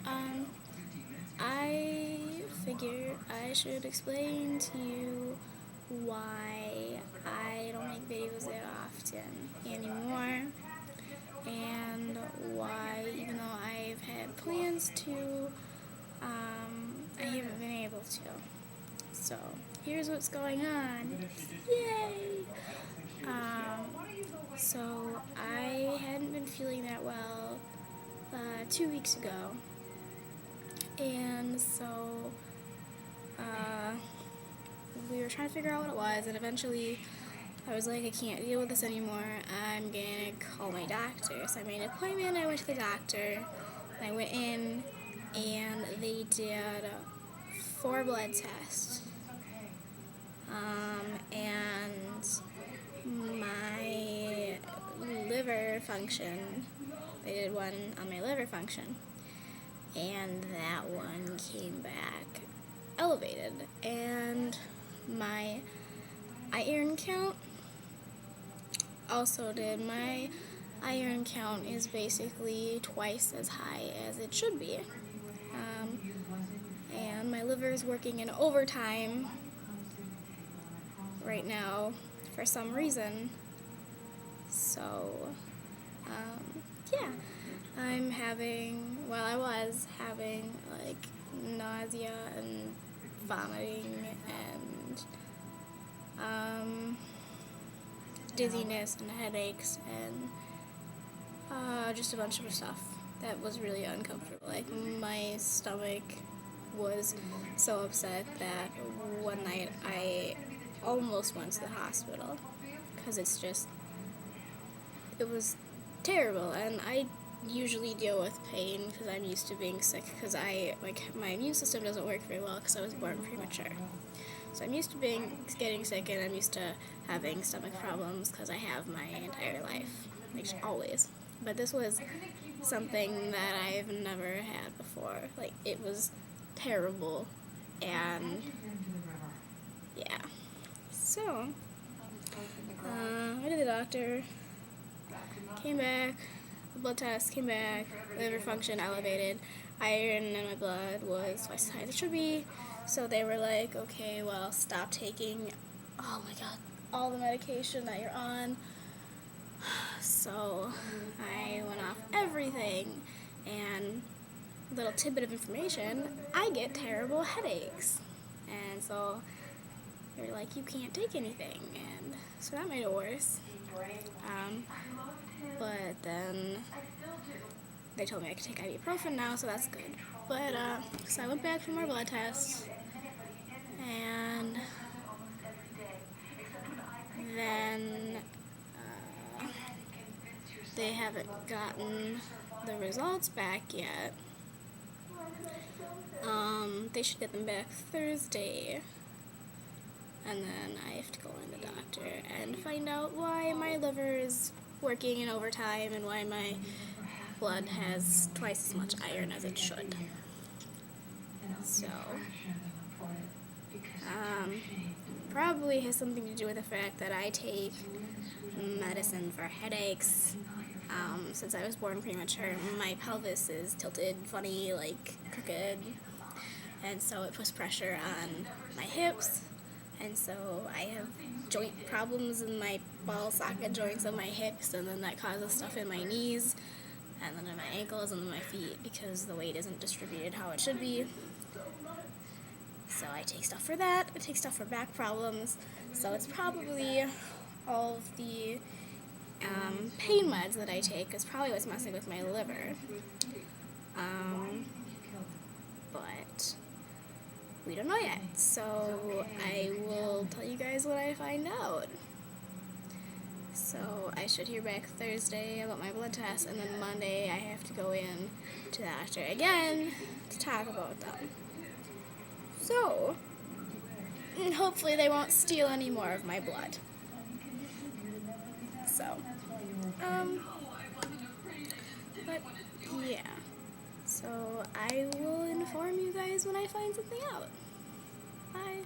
Um, I figure I should explain to you why I don't make videos that often anymore, and why, even though I've had plans to, I haven't been able to. So, here's what's going on. Yay! So I hadn't been feeling that well 2 weeks ago, and so we were trying to figure out what it was, and eventually I was like, I can't deal with this anymore. I'm gonna call my doctor. So I made an appointment. I went to the doctor. I went in, and they did 4 blood tests. And my liver function, they did one on my liver function, and that one came back elevated. And my iron count also did. My iron count is basically twice as high as it should be. And my liver is working in overtime right now for some reason. So, yeah, I was having like nausea and vomiting and dizziness and headaches and just a bunch of stuff that was really uncomfortable. Like, my stomach was so upset that one night I almost went to the hospital because it was terrible. And I usually deal with pain because I'm used to being sick, because my immune system doesn't work very well because I was born premature. So I'm used to getting sick, and I'm used to having stomach problems because I have my entire life, like always. But this was something that I've never had before. Like, it was terrible, and yeah. So, went to the doctor, came back, blood test came back, liver function elevated, iron in my blood was twice as high as it should be. So they were like, okay, well, stop taking, oh my god, all the medication that you're on. So I went off everything, and little tidbit of information, I get terrible headaches. And so they were like, you can't take anything, and so that made it worse. But then they told me I could take ibuprofen now, so that's good. But, so I went back for more blood tests, and then they haven't gotten the results back yet. They should get them back Thursday, and then I have to go in the doctor and find out why my liver is working in overtime and why my blood has twice as much iron as it should. So, probably has something to do with the fact that I take medicine for headaches. Since I was born premature, my pelvis is tilted funny, like crooked, and so it puts pressure on my hips, and so I have joint problems in my ball socket joints of my hips, and then that causes stuff in my knees, and then in my ankles, and in my feet, because the weight isn't distributed how it should be. So I take stuff for that. I take stuff for back problems. So it's probably all of the pain meds that I take is probably what's messing with my liver. But we don't know yet. So I will tell you guys when I find out. So I should hear back Thursday about my blood test, and then Monday I have to go in to the doctor again to talk about them. So, hopefully they won't steal any more of my blood. So, but yeah. So I will inform you guys when I find something out. Bye.